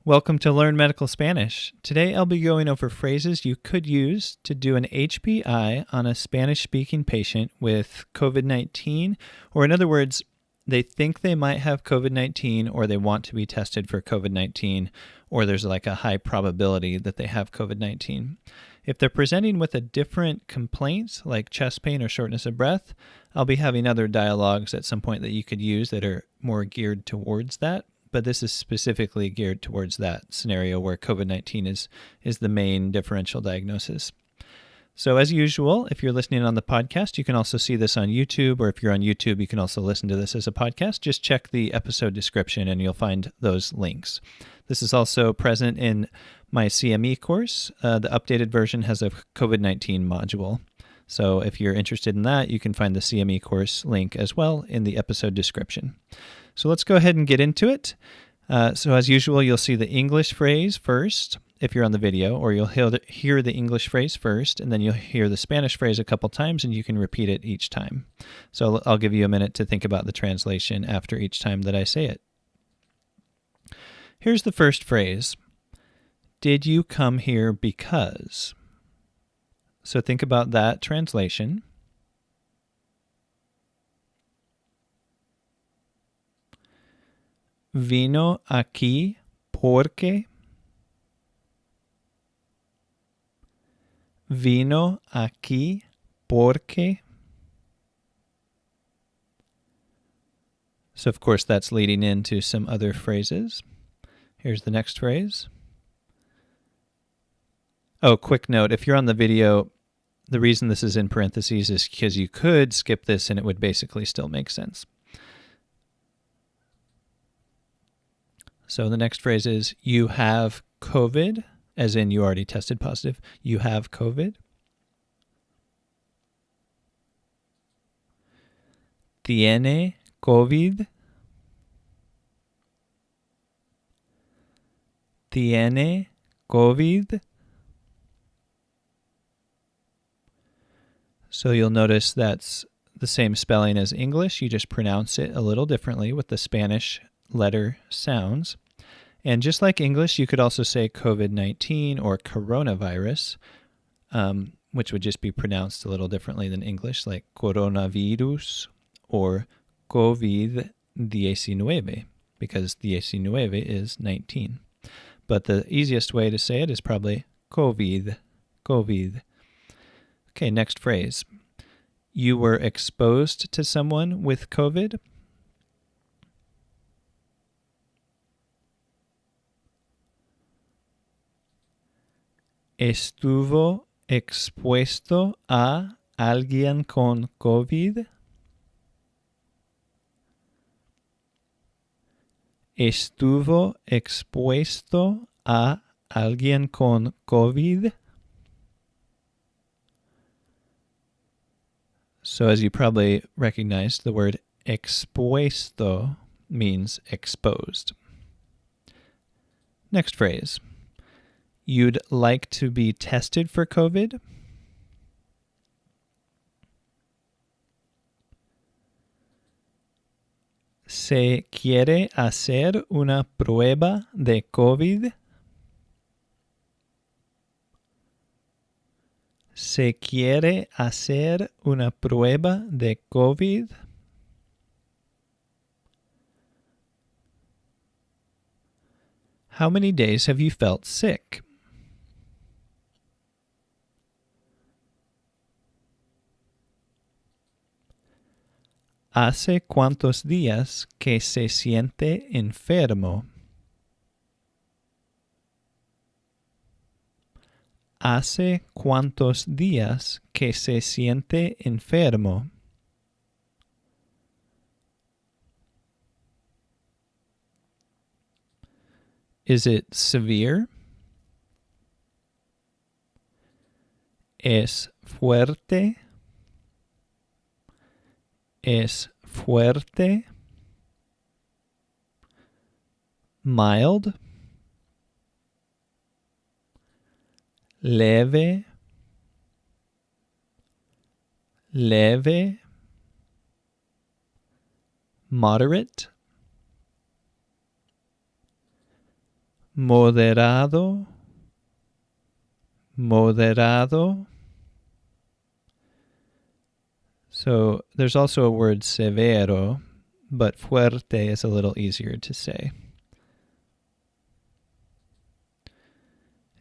Welcome to Learn Medical Spanish. Today I'll be going over phrases you could use to do an HPI on a Spanish-speaking patient with COVID-19, or in other words, they think they might have COVID-19 or they want to be tested for COVID-19, or there's like a high probability that they have COVID-19. If they're presenting with a different complaint, like chest pain or shortness of breath, I'll be having other dialogues at some point that you could use that are more geared towards that. But this is specifically geared towards that scenario where COVID-19 is the main differential diagnosis. So as usual, if you're listening on the podcast, you can also see this on YouTube, or if you're on YouTube, you can also listen to this as a podcast. Just check the episode description and you'll find those links. This is also present in my CME course. The updated version has a COVID-19 module. So if you're interested in that, you can find the CME course link as well in the episode description. So let's go ahead and get into it. So as usual, you'll see the English phrase first if you're on the video, or you'll hear the English phrase first, and then you'll hear the Spanish phrase a couple times, and you can repeat it each time. So I'll give you a minute to think about the translation after each time that I say it. Here's the first phrase. Did you come here because? So think about that translation. Vino aquí porque. Vino aquí porque. So of course that's leading into some other phrases. Here's the next phrase. Oh, quick note, if you're on the video, the reason this is in parentheses is because you could skip this and it would basically still make sense. So the next phrase is, you have COVID, as in you already tested positive. You have COVID. Tiene COVID. Tiene COVID. So you'll notice that's the same spelling as English. You just pronounce it a little differently with the Spanish letter sounds. And just like English, you could also say COVID-19 or coronavirus, which would just be pronounced a little differently than English, like coronavirus or COVID-19, because 19 is 19. But the easiest way to say it is probably COVID. Okay, next phrase. You were exposed to someone with COVID. Estuvo expuesto a alguien con COVID. Estuvo expuesto a alguien con COVID. So as you probably recognize, the word expuesto means exposed. Next phrase. You'd like to be tested for COVID? ¿Se quiere hacer una prueba de COVID? ¿Se quiere hacer una prueba de COVID? How many days have you felt sick? ¿Hace cuántos días que se siente enfermo? ¿Hace cuántos días que se siente enfermo? Is it severe? ¿Es fuerte? ¿Es fuerte? Mild? Leve? Leve? Moderate? moderado, moderado. So there's also a word severo, but fuerte is a little easier to say.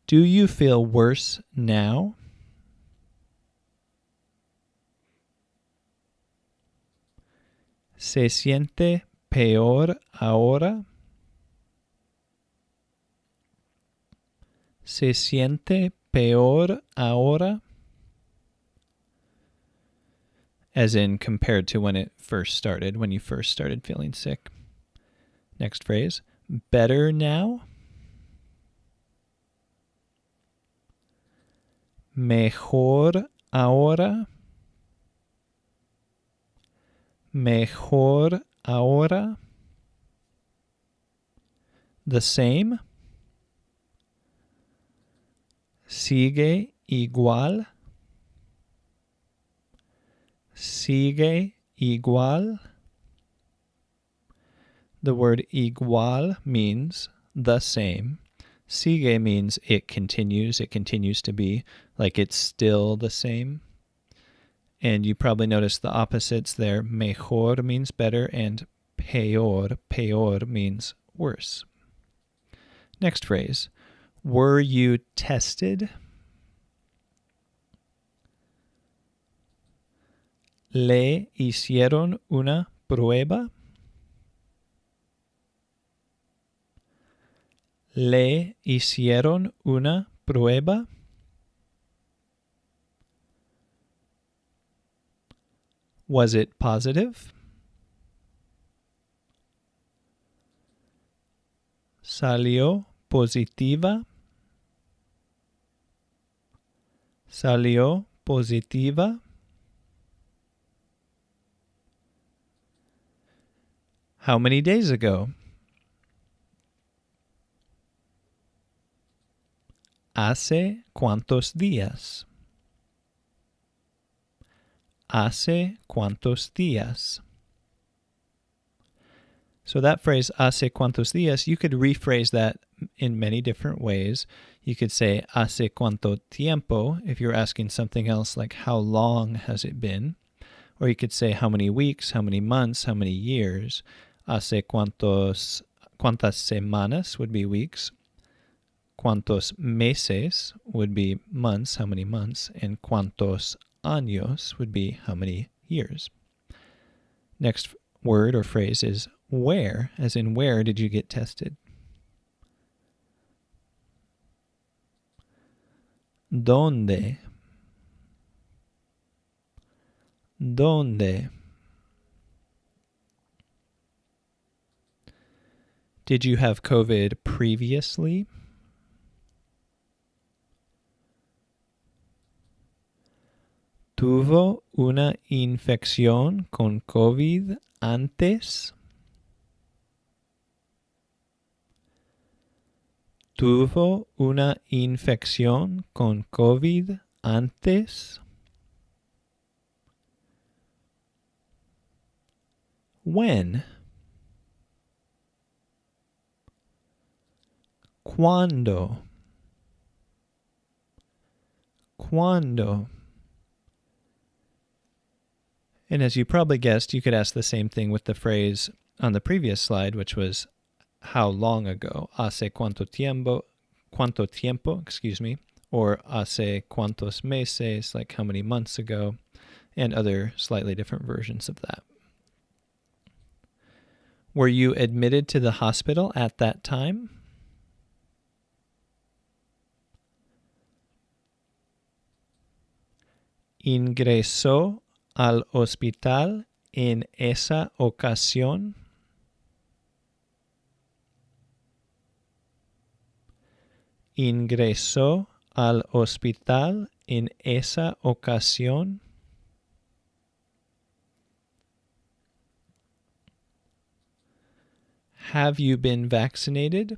Do you feel worse now? ¿Se siente peor ahora? ¿Se siente peor ahora? As in compared to when it first started, when you first started feeling sick. Next phrase, better now? Mejor ahora? Mejor ahora? The same? Sigue igual? Sigue igual? The word igual means the same. Sigue means it continues to be, like it's still the same. And you probably noticed the opposites there. Mejor means better, and peor means worse. Next phrase. Were you tested? ¿Le hicieron una prueba? ¿Le hicieron una prueba? Was it positive? ¿Salió positiva? ¿Salió positiva? How many days ago? ¿Hace cuántos días? ¿Hace cuántos días? So that phrase, hace cuántos días, you could rephrase that in many different ways. You could say, hace cuánto tiempo, if you're asking something else like how long has it been? Or you could say how many weeks, how many months, how many years. Hace cuántas semanas would be weeks. Cuántos meses would be months, how many months. And cuántos años would be how many years. Next word or phrase is where, as in where did you get tested? ¿Dónde? ¿Dónde? Did you have COVID previously? ¿Tuvo una infección con COVID antes? ¿Tuvo una infección con COVID antes? When? ¿Cuándo? ¿Cuándo? And as you probably guessed, you could ask the same thing with the phrase on the previous slide, which was how long ago? Hace cuánto tiempo, or hace cuántos meses, like how many months ago, and other slightly different versions of that. Were you admitted to the hospital at that time? ¿Ingresó al hospital en esa ocasión? ¿Ingresó al hospital en esa ocasión? Have you been vaccinated?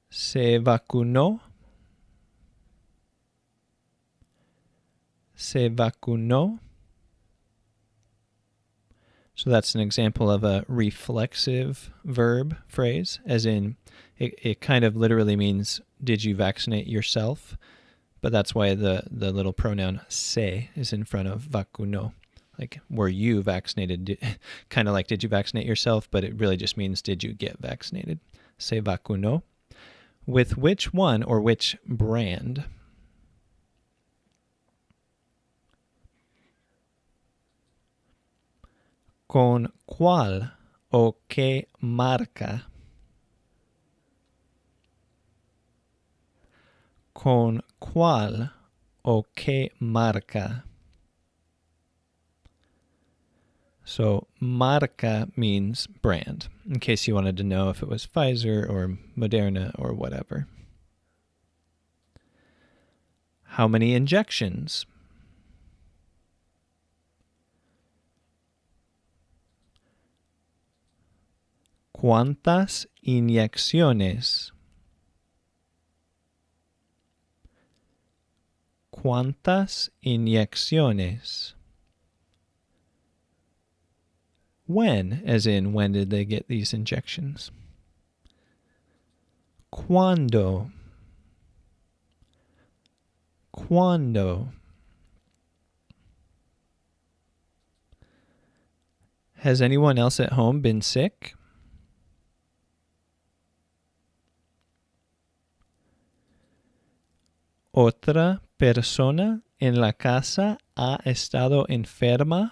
¿Se vacunó? ¿Se vacunó? So that's an example of a reflexive verb phrase, as in it kind of literally means, did you vaccinate yourself? But that's why the little pronoun se is in front of vacunó. Like, were you vaccinated? Kind of like, did you vaccinate yourself? But it really just means, did you get vaccinated? Se vacunó. With which one or which brand? ¿Con cuál o qué marca? ¿Con cuál o qué marca? So marca means brand, in case you wanted to know if it was Pfizer or Moderna or whatever. How many injections? ¿Cuántas inyecciones? ¿Cuántas inyecciones? When, as in, when did they get these injections? ¿Cuándo? ¿Cuándo? Has anyone else at home been sick? ¿Otra persona en la casa ha estado enferma?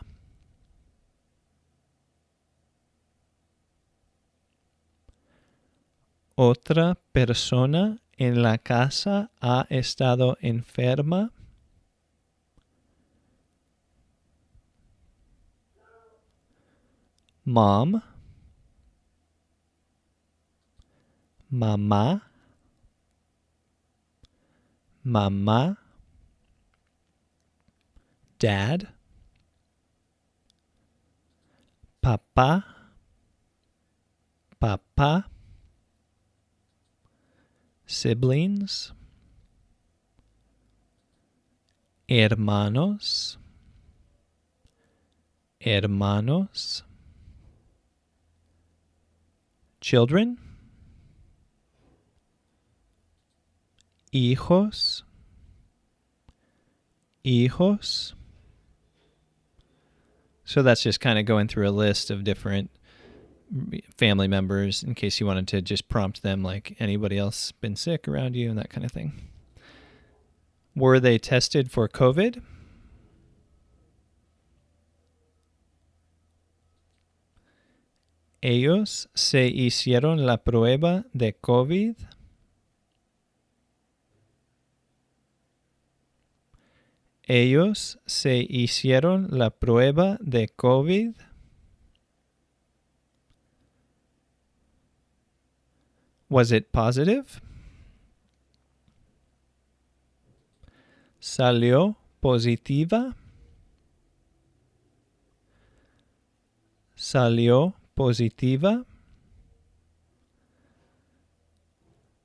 ¿Otra persona en la casa ha estado enferma? Mom, mamá, mamá, dad, papá, papá, siblings, hermanos, hermanos, children, hijos, hijos. So that's just kind of going through a list of different family members in case you wanted to just prompt them, like, anybody else been sick around you and that kind of thing. Were they tested for COVID? Ellos se hicieron la prueba de COVID. Ellos se hicieron la prueba de COVID. Was it positive? Salió positiva. Salió positiva.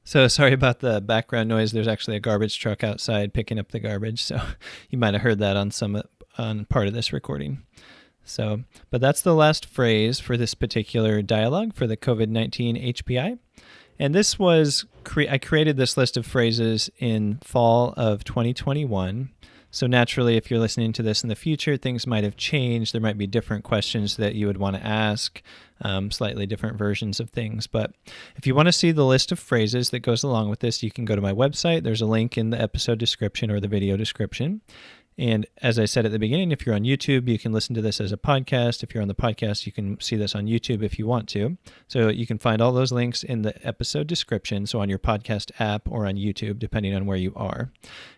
So sorry about the background noise. There's actually a garbage truck outside picking up the garbage. So you might have heard that on part of this recording. So, but that's the last phrase for this particular dialogue for the COVID-19 HPI. And this was, I created this list of phrases in fall of 2021. So naturally, if you're listening to this in the future, things might have changed. There might be different questions that you would want to ask, slightly different versions of things. But if you want to see the list of phrases that goes along with this, you can go to my website. There's a link in the episode description or the video description. And as I said at the beginning, if you're on YouTube, you can listen to this as a podcast. If you're on the podcast, you can see this on YouTube if you want to. So you can find all those links in the episode description, so on your podcast app or on YouTube, depending on where you are.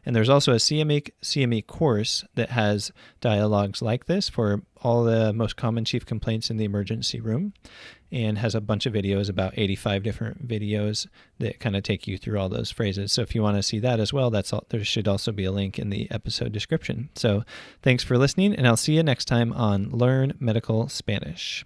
And there's also a CME course that has dialogues like this for all the most common chief complaints in the emergency room, and has a bunch of videos, about 85 different videos that kind of take you through all those phrases. So if you want to see that as well, there should also be a link in the episode description. So thanks for listening, and I'll see you next time on Learn Medical Spanish.